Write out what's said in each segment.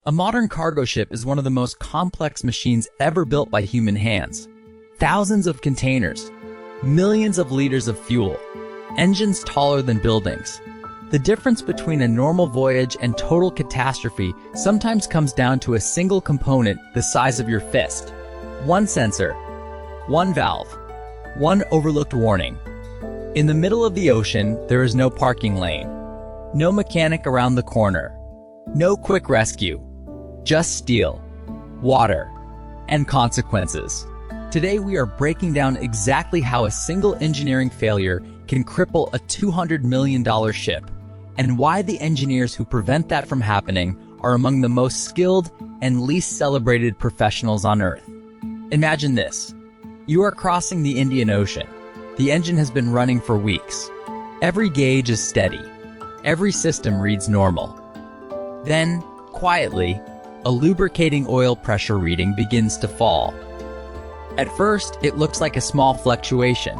A modern cargo ship is one of the most complex machines ever built by human hands. Thousands of containers, millions of liters of fuel, engines taller than buildings. The difference between a normal voyage and total catastrophe sometimes comes down to a single component the size of your fist. One sensor, one valve, one overlooked warning. In the middle of the ocean, there is no parking lane, no mechanic around the corner, no quick rescue, just steel, water, and consequences. Today we are breaking down exactly how a single engineering failure can cripple a $200 million ship, and why the engineers who prevent that from happening are among the most skilled and least celebrated professionals on Earth. Imagine this. You are crossing the Indian Ocean. The engine has been running for weeks. Every gauge is steady. Every system reads normal. Then, quietly, a lubricating oil pressure reading begins to fall. At first, it looks like a small fluctuation,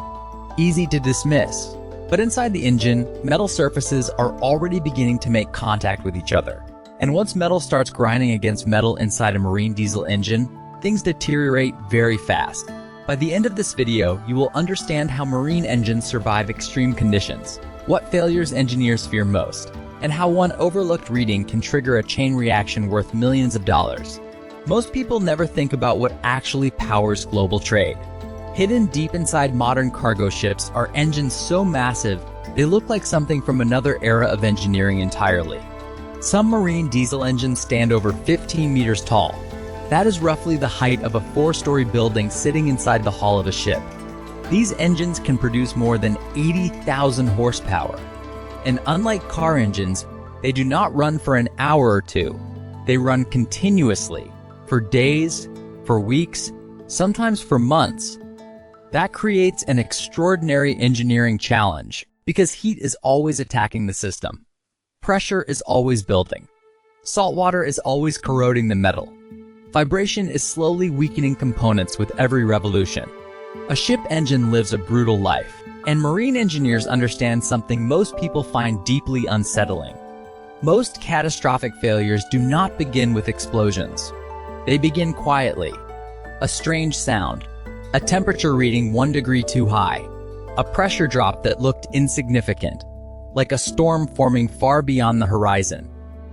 easy to dismiss. But inside the engine, metal surfaces are already beginning to make contact with each other. And once metal starts grinding against metal inside a marine diesel engine, things deteriorate very fast. By the end of this video, you will understand how marine engines survive extreme conditions, what failures engineers fear most, and how one overlooked reading can trigger a chain reaction worth millions of dollars. Most people never think about what actually powers global trade. Hidden deep inside modern cargo ships are engines so massive, they look like something from another era of engineering entirely. Some marine diesel engines stand over 15 meters tall. That is roughly the height of a 4-story building sitting inside the hull of a ship. These engines can produce more than 80,000 horsepower. And unlike car engines, they do not run for an hour or two. They run continuously, for days, for weeks, sometimes for months. That creates an extraordinary engineering challenge, because heat is always attacking the system. Pressure is always building. Salt water is always corroding the metal. Vibration is slowly weakening components with every revolution. A ship engine lives a brutal life, and marine engineers understand something most people find deeply unsettling. Most catastrophic failures do not begin with explosions. They begin quietly. A strange sound, a temperature reading 1 degree too high, a pressure drop that looked insignificant, like a storm forming far beyond the horizon.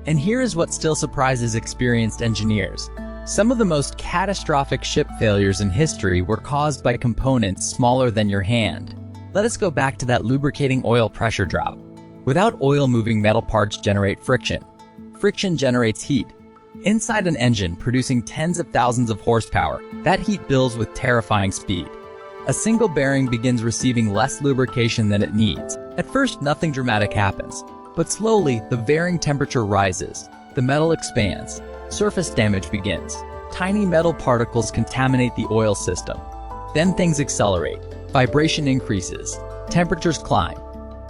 And here is what still surprises experienced engineers. Some of the most catastrophic ship failures in history were caused by components smaller than your hand. Let us go back to that lubricating oil pressure drop. Without oil, moving metal parts generate friction. Friction generates heat. Inside an engine producing tens of thousands of horsepower, that heat builds with terrifying speed. A single bearing begins receiving less lubrication than it needs. At first, nothing dramatic happens, but slowly the varying temperature rises. The metal expands. Surface damage begins. Tiny metal particles contaminate the oil system. Then things accelerate. Vibration increases. Temperatures climb.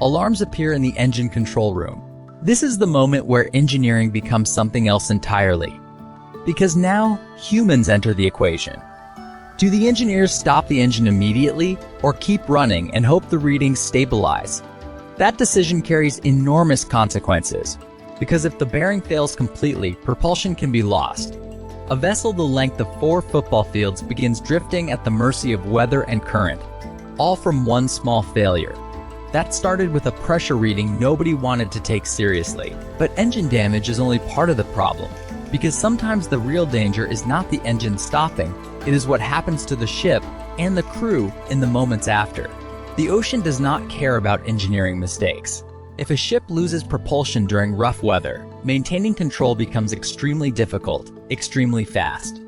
Alarms appear in the engine control room. This is the moment where engineering becomes something else entirely. Because now, humans enter the equation. Do the engineers stop the engine immediately, or keep running and hope the readings stabilize? That decision carries enormous consequences. Because if the bearing fails completely, propulsion can be lost. A vessel the length of 4 football fields begins drifting at the mercy of weather and current, all from one small failure. That started with a pressure reading nobody wanted to take seriously. But engine damage is only part of the problem, because sometimes the real danger is not the engine stopping, it is what happens to the ship and the crew in the moments after. The ocean does not care about engineering mistakes. If a ship loses propulsion during rough weather, maintaining control becomes extremely difficult, extremely fast.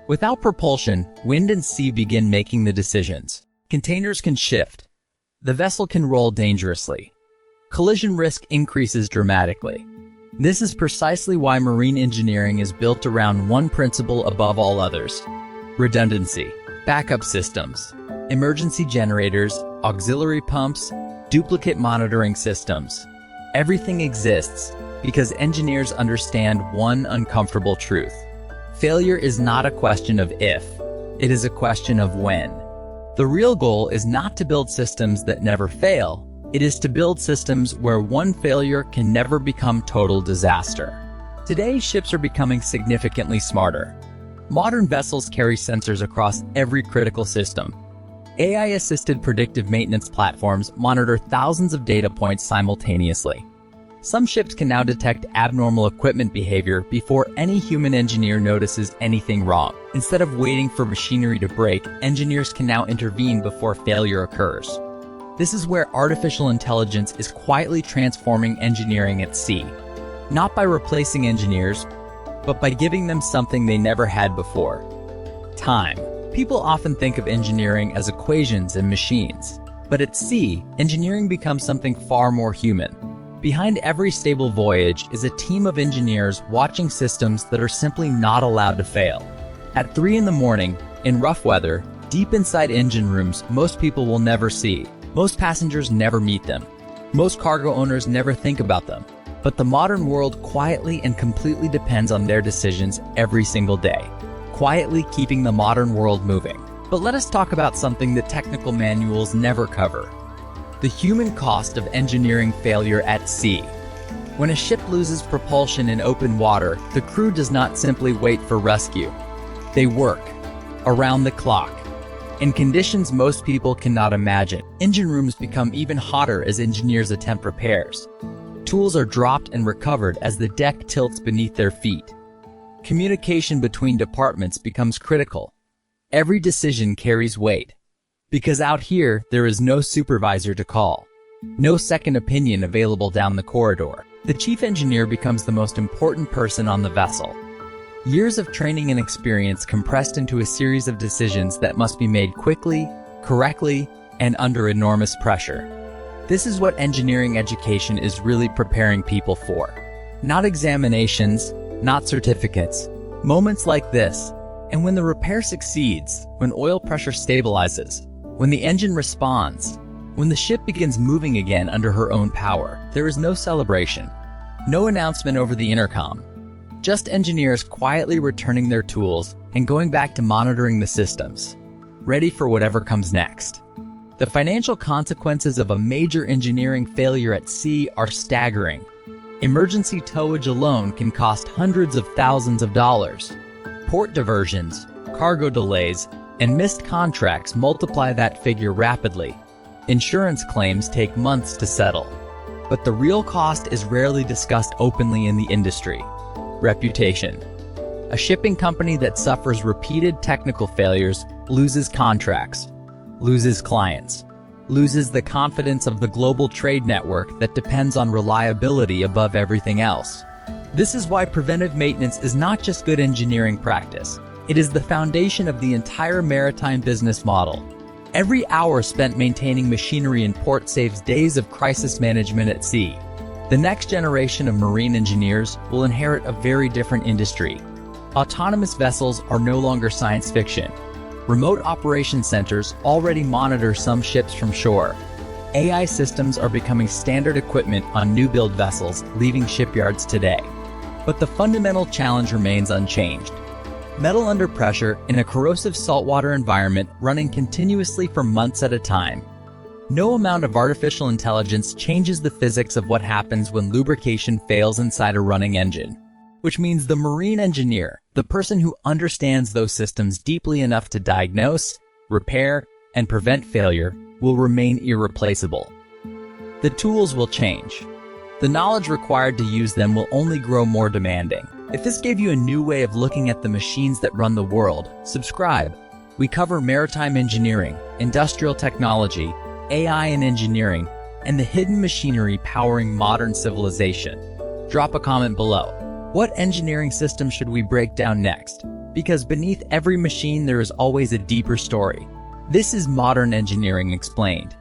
Without propulsion, wind and sea begin making the decisions. Containers can shift. The vessel can roll dangerously. Collision risk increases dramatically. This is precisely why marine engineering is built around one principle above all others: redundancy. Backup systems, emergency generators, auxiliary pumps, duplicate monitoring systems. Everything exists because engineers understand one uncomfortable truth. Failure is not a question of if, it is a question of when. The real goal is not to build systems that never fail, it is to build systems where one failure can never become total disaster. Today, ships are becoming significantly smarter. Modern vessels carry sensors across every critical system. AI-assisted predictive maintenance platforms monitor thousands of data points simultaneously. Some ships can now detect abnormal equipment behavior before any human engineer notices anything wrong. Instead of waiting for machinery to break, engineers can now intervene before failure occurs. This is where artificial intelligence is quietly transforming engineering at sea. Not by replacing engineers, but by giving them something they never had before: time. People often think of engineering as equations and machines. But at sea, engineering becomes something far more human. Behind every stable voyage is a team of engineers watching systems that are simply not allowed to fail. At 3 in the morning, in rough weather, deep inside engine rooms most people will never see. Most passengers never meet them. Most cargo owners never think about them. But the modern world quietly and completely depends on their decisions every single day, quietly keeping the modern world moving. But let us talk about something that technical manuals never cover: the human cost of engineering failure at sea. When a ship loses propulsion in open water, the crew does not simply wait for rescue. They work around the clock in conditions most people cannot imagine. Engine rooms become even hotter as engineers attempt repairs. Tools are dropped and recovered as the deck tilts beneath their feet. Communication between departments becomes critical. Every decision carries weight. Because out here, there is no supervisor to call. No second opinion available down the corridor. The chief engineer becomes the most important person on the vessel. Years of training and experience compressed into a series of decisions that must be made quickly, correctly, and under enormous pressure. This is what engineering education is really preparing people for. Not examinations, not certificates. Moments like this. And when the repair succeeds, when oil pressure stabilizes, when the engine responds, when the ship begins moving again under her own power, there is no celebration, no announcement over the intercom. Just engineers quietly returning their tools and going back to monitoring the systems, ready for whatever comes next. The financial consequences of a major engineering failure at sea are staggering. Emergency towage alone can cost hundreds of thousands of dollars. Port diversions, cargo delays, and missed contracts multiply that figure rapidly. Insurance claims take months to settle. But the real cost is rarely discussed openly in the industry. Reputation. A shipping company that suffers repeated technical failures loses contracts, loses clients, loses the confidence of the global trade network that depends on reliability above everything else. This is why preventive maintenance is not just good engineering practice. It is the foundation of the entire maritime business model. Every hour spent maintaining machinery in port saves days of crisis management at sea. The next generation of marine engineers will inherit a very different industry. Autonomous vessels are no longer science fiction. Remote operation centers already monitor some ships from shore. AI systems are becoming standard equipment on new-build vessels leaving shipyards today. But the fundamental challenge remains unchanged. Metal under pressure in a corrosive saltwater environment running continuously for months at a time. No amount of artificial intelligence changes the physics of what happens when lubrication fails inside a running engine. Which means the marine engineer, the person who understands those systems deeply enough to diagnose, repair, and prevent failure, will remain irreplaceable. The tools will change. The knowledge required to use them will only grow more demanding. If this gave you a new way of looking at the machines that run the world, subscribe. We cover maritime engineering, industrial technology, AI and engineering, and the hidden machinery powering modern civilization. Drop a comment below. What engineering system should we break down next? Because beneath every machine there is always a deeper story. This is Modern Engineering Explained.